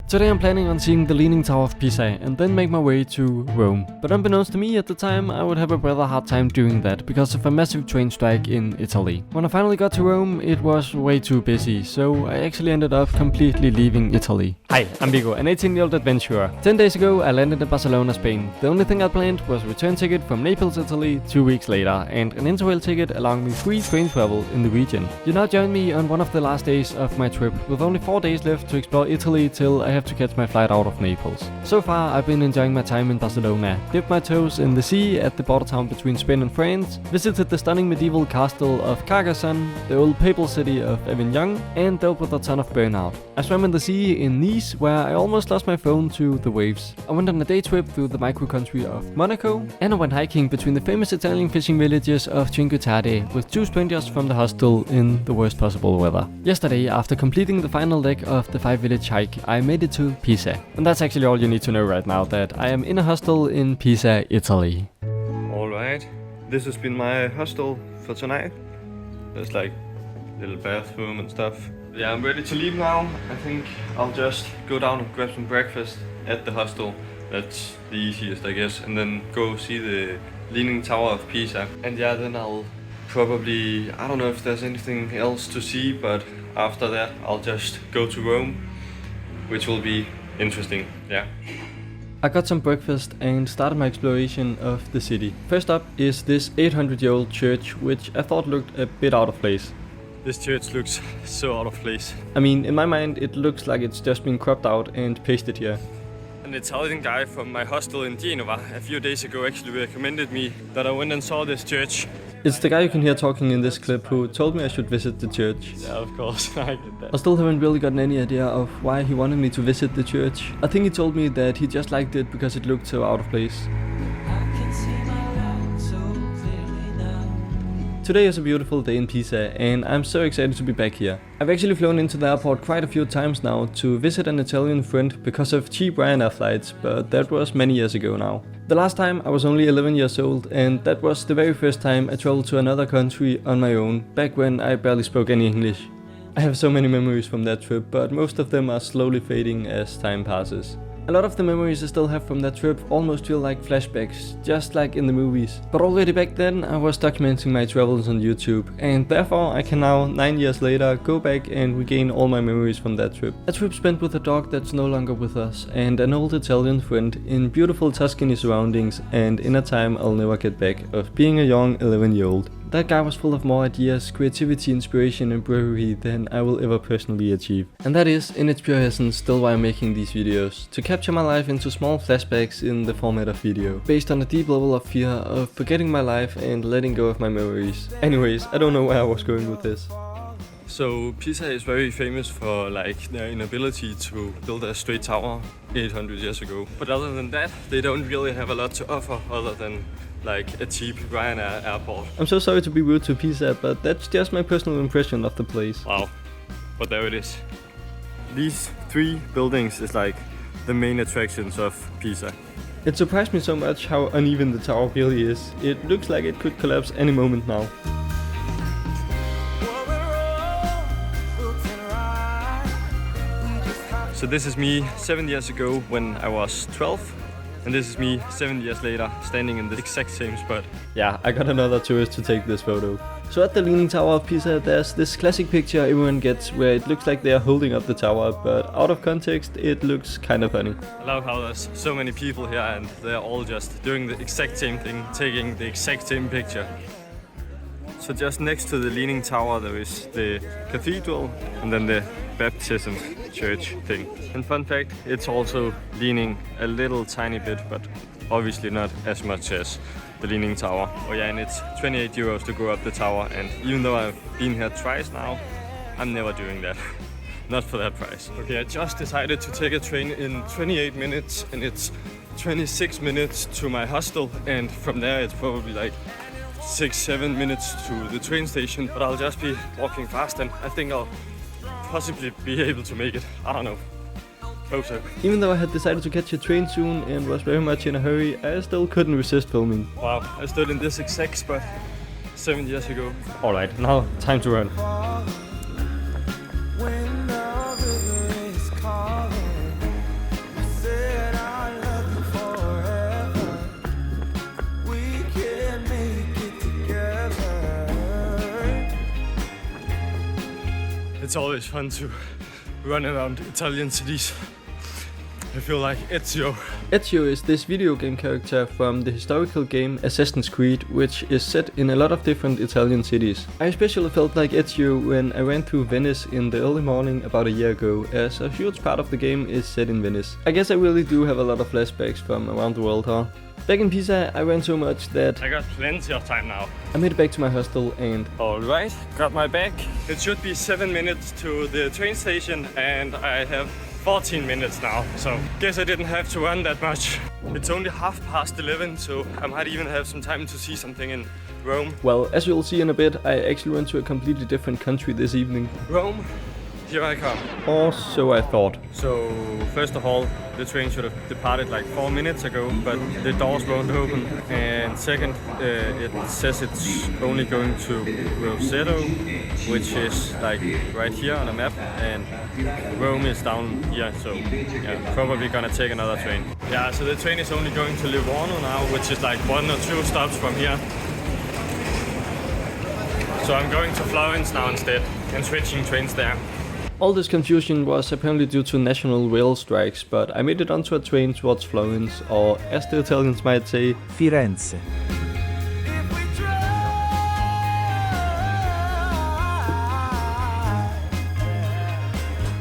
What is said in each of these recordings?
Today I'm planning on seeing the Leaning Tower of Pisa and then make my way to Rome. But unbeknownst to me at the time, I would have a rather hard time doing that because of a massive train strike in Italy. When I finally got to Rome, it was way too busy, so I actually ended up completely leaving Italy. Hi, I'm Viggo, an 18-year-old adventurer. 10 days ago, I landed in Barcelona, Spain. The only thing I planned was a return ticket from Naples, Italy 2 weeks later, and an interrail ticket allowing me free train travel in the region. You now join me on one of the last days of my trip, with only 4 days left to explore Italy till I have to catch my flight out of Naples. So far, I've been enjoying my time in Barcelona, dipped my toes in the sea at the border town between Spain and France, visited the stunning medieval castle of Carcassonne, the old papal city of Avignon, and dealt with a ton of burnout. I swam in the sea in Nice, where I almost lost my phone to the waves. I went on a day trip through the micro-country of Monaco, and I went hiking between the famous Italian fishing villages of Cinque Terre with 2 strangers from the hostel in the worst possible weather. Yesterday, after completing the final leg of the 5-village hike, I made it to Pisa. And that's actually all you need to know right now, that I am in a hostel in Pisa, Italy. Alright, this has been my hostel for tonight. There's like a little bathroom and stuff. Yeah, I'm ready to leave now. I think I'll just go down and grab some breakfast at the hostel. That's the easiest, I guess. And then go see the Leaning Tower of Pisa. And yeah, then I'll probably, I don't know if there's anything else to see, but after that I'll just go to Rome, which will be interesting, yeah. I got some breakfast and started my exploration of the city. First up is this 800-year-old church, which I thought looked a bit out of place. This church looks so out of place. I mean, in my mind it looks like it's just been cropped out and pasted here. An Italian guy from my hostel in Genova a few days ago actually recommended me that I went and saw this church. It's the guy you can hear talking in this clip who told me I should visit the church. Yeah, of course, I get that. I still haven't really gotten any idea of why he wanted me to visit the church. I think he told me that he just liked it because it looked so out of place. Today is a beautiful day in Pisa and I'm so excited to be back here. I've actually flown into the airport quite a few times now to visit an Italian friend because of cheap Ryanair flights, but that was many years ago now. The last time I was only 11 years old, and that was the very first time I traveled to another country on my own, back when I barely spoke any English. I have so many memories from that trip, but most of them are slowly fading as time passes. A lot of the memories I still have from that trip almost feel like flashbacks, just like in the movies. But already back then I was documenting my travels on YouTube, and therefore I can now, 9 years later, go back and regain all my memories from that trip. A trip spent with a dog that's no longer with us, and an old Italian friend, in beautiful Tuscany surroundings, and in a time I'll never get back, of being a young 11-year-old. That guy was full of more ideas, creativity, inspiration and bravery than I will ever personally achieve. And that is, in its pure essence, still why I'm making these videos. To capture my life into small flashbacks in the format of video. Based on a deep level of fear of forgetting my life and letting go of my memories. Anyways, I don't know where I was going with this. So Pisa is very famous for like their inability to build a straight tower 800 years ago. But other than that, they don't really have a lot to offer other than like a cheap Ryanair airport. I'm so sorry to be rude to Pisa, but that's just my personal impression of the place. Wow, but there it is. These 3 buildings is like the main attractions of Pisa. It surprised me so much how uneven the tower really is. It looks like it could collapse any moment now. So this is me 7 years ago when I was 12. And this is me 7 years later, standing in the exact same spot. Yeah, I got another tourist to take this photo. So at the Leaning Tower of Pisa, there's this classic picture everyone gets where it looks like they are holding up the tower, but out of context, it looks kind of funny. I love how there's so many people here and they're all just doing the exact same thing, taking the exact same picture. So just next to the Leaning Tower there is the cathedral and then the baptism church thing. And fun fact, it's also leaning a little tiny bit, but obviously not as much as the Leaning Tower. Oh yeah, and it's 28 euros to go up the tower, and even though I've been here twice now, I'm never doing that. Not for that price. Okay, I just decided to take a train in 28 minutes and it's 26 minutes to my hostel, and from there it's probably like 6-7 minutes to the train station, but I'll just be walking fast and I think I'll possibly be able to make it. I don't know. Hope so. Even though I had decided to catch a train soon and was very much in a hurry, I still couldn't resist filming. Wow, I stood in this exact spot 7 years ago. Alright, now time to run. It's always fun to run around Italian cities. I feel like Ezio. Ezio is this video game character from the historical game Assassin's Creed, which is set in a lot of different Italian cities. I especially felt like Ezio when I ran through Venice in the early morning about a year ago, as a huge part of the game is set in Venice. I guess I really do have a lot of flashbacks from around the world, huh? Back in Pisa, I ran so much that I got plenty of time now. I made it back to my hostel and... Alright, got my bag. It should be 7 minutes to the train station and I have 14 minutes now, so guess I didn't have to run that much. It's only 11:30, so I might even have some time to see something in Rome. Well, as you'll see in a bit, I actually went to a completely different country this evening. Rome, here I come. Or so I thought. So, first of all, the train should have departed like 4 minutes ago, but the doors won't open. And second, it says it's only going to Roseto, which is like right here on the map, and Rome is down here, so yeah, probably gonna take another train. Yeah, so the train is only going to Livorno now, which is like 1 or 2 stops from here. So I'm going to Florence now instead, and switching trains there. All this confusion was apparently due to national rail strikes, but I made it onto a train towards Florence, or as the Italians might say, Firenze.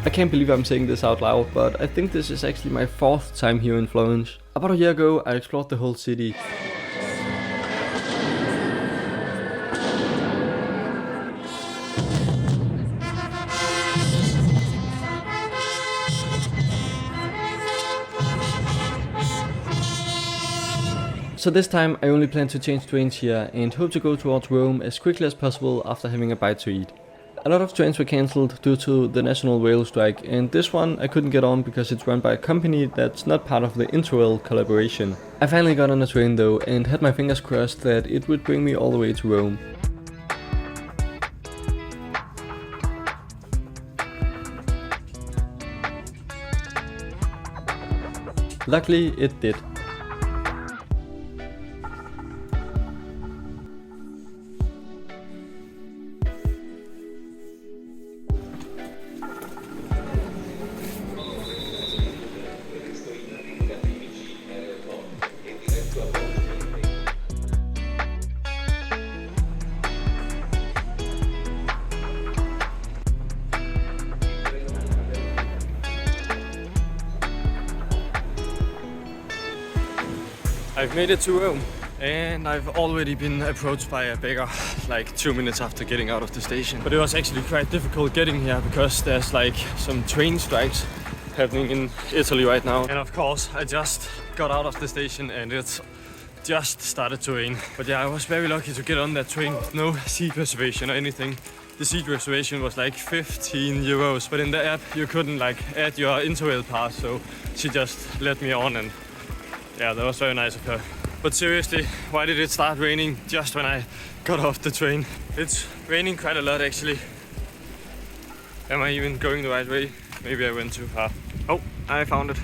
I can't believe I'm saying this out loud, but I think this is actually my 4th time here in Florence. About a year ago, I explored the whole city. So this time I only plan to change trains here and hope to go towards Rome as quickly as possible after having a bite to eat. A lot of trains were cancelled due to the national rail strike, and this one I couldn't get on because it's run by a company that's not part of the Interrail collaboration. I finally got on a train though and had my fingers crossed that it would bring me all the way to Rome. Luckily it did. I've made it to Rome, and I've already been approached by a beggar like 2 minutes after getting out of the station. But it was actually quite difficult getting here because there's like some train strikes happening in Italy right now. And of course, I just got out of the station and it's just started to rain. But yeah, I was very lucky to get on that train with no seat reservation or anything. The seat reservation was like 15 euros, but in the app you couldn't like add your Interrail pass, so she just let me on, and yeah, that was very nice of her. But seriously, why did it start raining just when I got off the train? It's raining quite a lot actually. Am I even going the right way? Maybe I went too far. Oh, I found it.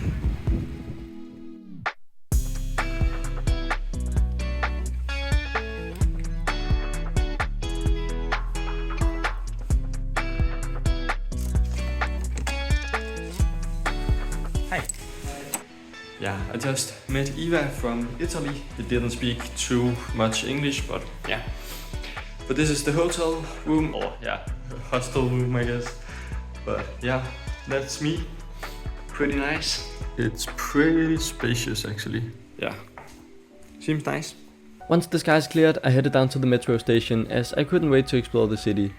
Yeah, I just met Eva from Italy. It didn't speak too much English, but yeah. But this is the hotel room, or yeah, hostel room I guess. But yeah, that's me. Pretty nice. It's pretty spacious actually. Yeah, seems nice. Once the skies cleared, I headed down to the metro station as I couldn't wait to explore the city.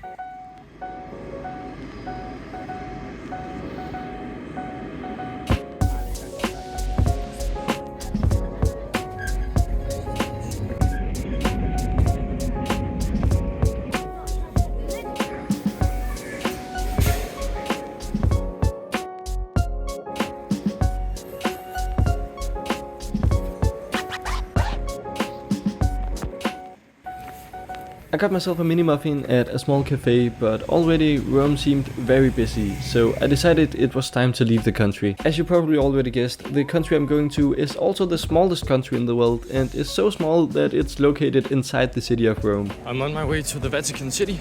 I got myself a mini muffin at a small cafe, but already Rome seemed very busy, so I decided it was time to leave the country. As you probably already guessed, the country I'm going to is also the smallest country in the world, and is so small that it's located inside the city of Rome. I'm on my way to the Vatican City.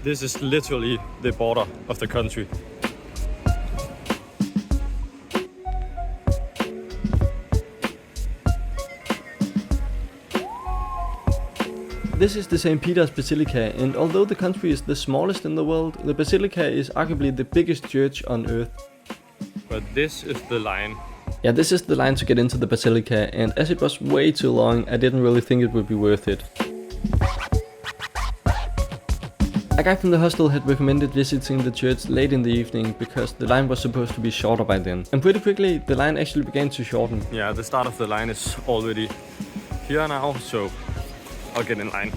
This is literally the border of the country. This is the St. Peter's Basilica, and although the country is the smallest in the world, the Basilica is arguably the biggest church on earth. But this is the line. Yeah, this is the line to get into the Basilica, and as it was way too long, I didn't really think it would be worth it. A guy from the hostel had recommended visiting the church late in the evening because the line was supposed to be shorter by then. And pretty quickly, the line actually began to shorten. Yeah, the start of the line is already here now, so I'll get in line.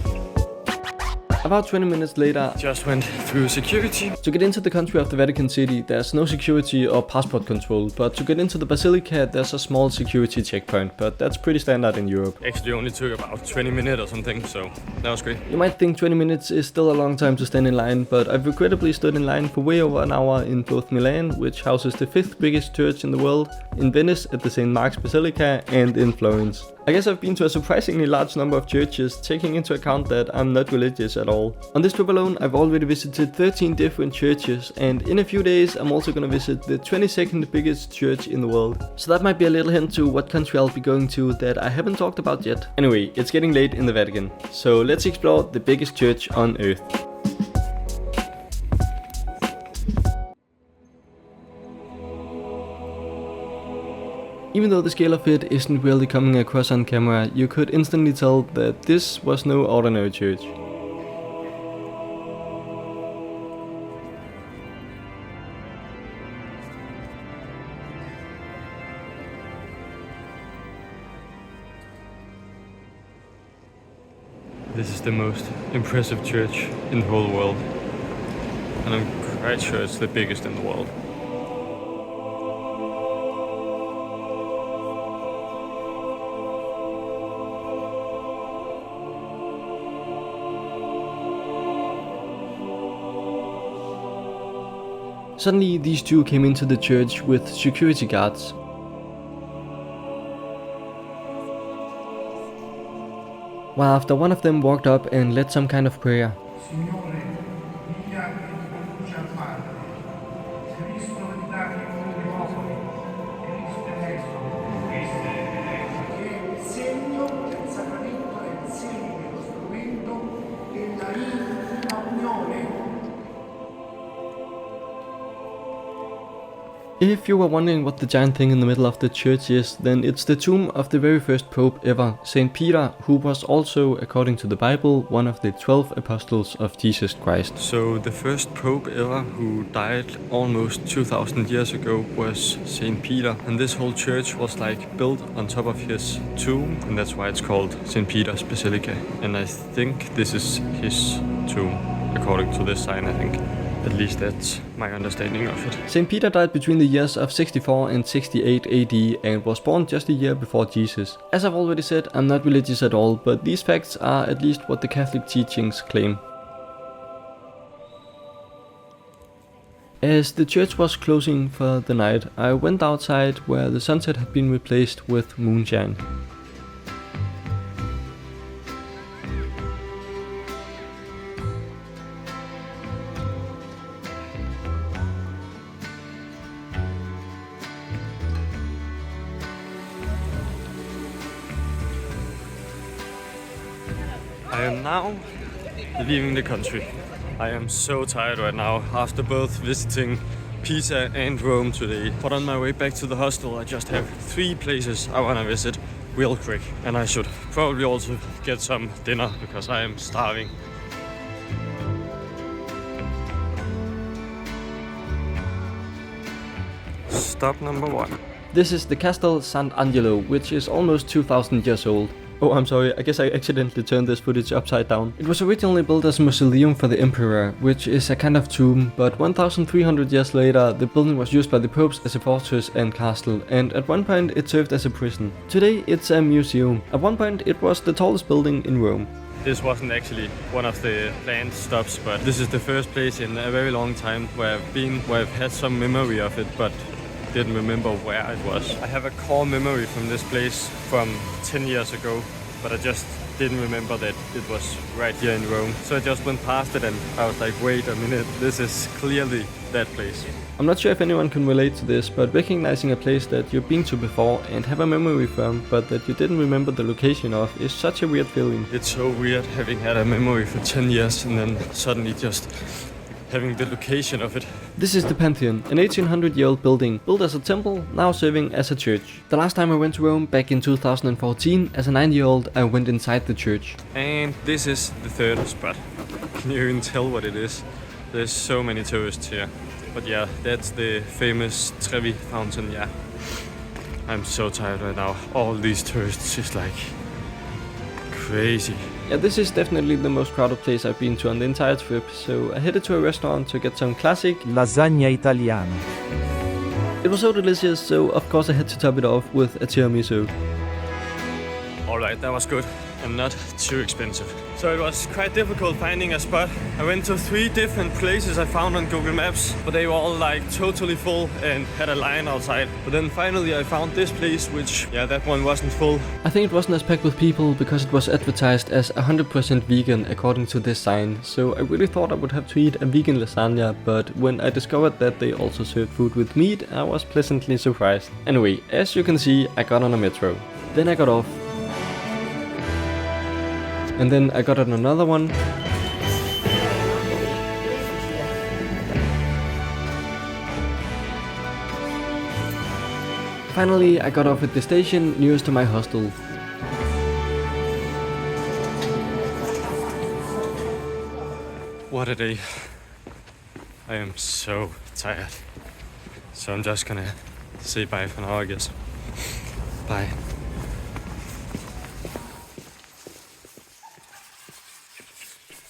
About 20 minutes later, Just went through security. to get into the country of the Vatican City, there's no security or passport control, but to get into the Basilica, there's a small security checkpoint, but that's pretty standard in Europe. Actually only took about 20 minutes or something, so that was great. You might think 20 minutes is still a long time to stand in line, but I've regrettably stood in line for way over an hour in both Milan, which houses the 5th biggest church in the world, in Venice at the St. Mark's Basilica, and in Florence. I guess I've been to a surprisingly large number of churches, taking into account that I'm not religious at all. On this trip alone, I've already visited 13 different churches, and in a few days I'm also gonna visit the 22nd biggest church in the world. So that might be a little hint to what country I'll be going to that I haven't talked about yet. Anyway, it's getting late in the Vatican, so let's explore the biggest church on earth. Even though the scale of it isn't really coming across on camera, you could instantly tell that this was no ordinary church. This is the most impressive church in the whole world. And I'm quite sure it's the biggest in the world. Suddenly, these two came into the church with security guards. While after one of them walked up and led some kind of prayer. If you were wondering what the giant thing in the middle of the church is, then it's the tomb of the very first pope ever, Saint Peter, who was also, according to the Bible, one of the 12 apostles of Jesus Christ. So the first pope ever who died almost 2000 years ago was Saint Peter, and this whole church was like built on top of his tomb, and that's why it's called Saint Peter's Basilica. And I think this is his tomb, according to this sign, I think. At least that's my understanding of it. St. Peter died between the years of 64 and 68 AD and was born just a year before Jesus. As I've already said, I'm not religious at all, but these facts are at least what the Catholic teachings claim. As the church was closing for the night, I went outside where the sunset had been replaced with moonshine. I am now leaving the country. I am so tired right now after both visiting Pisa and Rome today. But on my way back to the hostel, I just have 3 places I want to visit real quick. And I should probably also get some dinner because I am starving. Stop number 1. This is the Castel Sant'Angelo, which is almost 2000 years old. Oh, I'm sorry, I guess I accidentally turned this footage upside down. It was originally built as a mausoleum for the emperor, which is a kind of tomb, but 1300 years later, the building was used by the popes as a fortress and castle, and at one point it served as a prison. Today it's a museum. At one point it was the tallest building in Rome. This wasn't actually one of the planned stops, but this is the first place in a very long time where I've been, where I've had some memory of it, but didn't remember where it was. I have a core memory from this place from 10 years ago, but I just didn't remember that it was right here in Rome. So I just went past it and I was like, wait a minute, this is clearly that place. I'm not sure if anyone can relate to this, but recognizing a place that you've been to before and have a memory from, but that you didn't remember the location of, is such a weird feeling. It's so weird having had a memory for 10 years and then suddenly just having the location of it. This is the Pantheon, an 1800-year-old building, built as a temple, now serving as a church. The last time I went to Rome, back in 2014, as a 9-year-old, I went inside the church. And this is the third spot. Can you even tell what it is? There's so many tourists here. But yeah, that's the famous Trevi fountain, yeah. I'm so tired right now. All these tourists is like crazy. Yeah, this is definitely the most crowded place I've been to on the entire trip, so I headed to a restaurant to get some classic lasagna italiana. It was so delicious, so of course I had to top it off with a tiramisu. Alright, that was good and not too expensive. So it was quite difficult finding a spot. I went to 3 different places I found on Google Maps, but they were all like totally full and had a line outside. But then finally I found this place, which, yeah, that one wasn't full. I think it wasn't as packed with people because it was advertised as 100% vegan according to this sign, so I really thought I would have to eat a vegan lasagna, but when I discovered that they also served food with meat, I was pleasantly surprised. Anyway, as you can see, I got on a metro. Then I got off. And then I got on another one. Finally, I got off at the station nearest to my hostel. What a day. I am so tired. So I'm just gonna say bye for now, I guess. Bye.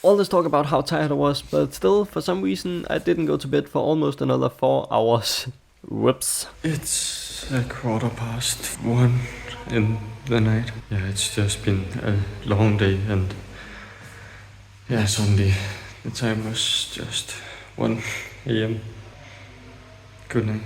All this talk about how tired I was, but still, for some reason, I didn't go to bed for almost another 4 hours. Whoops. It's 1:15 in the night. Yeah, it's just been a long day and yeah, suddenly the time was just 1 a.m. Good night.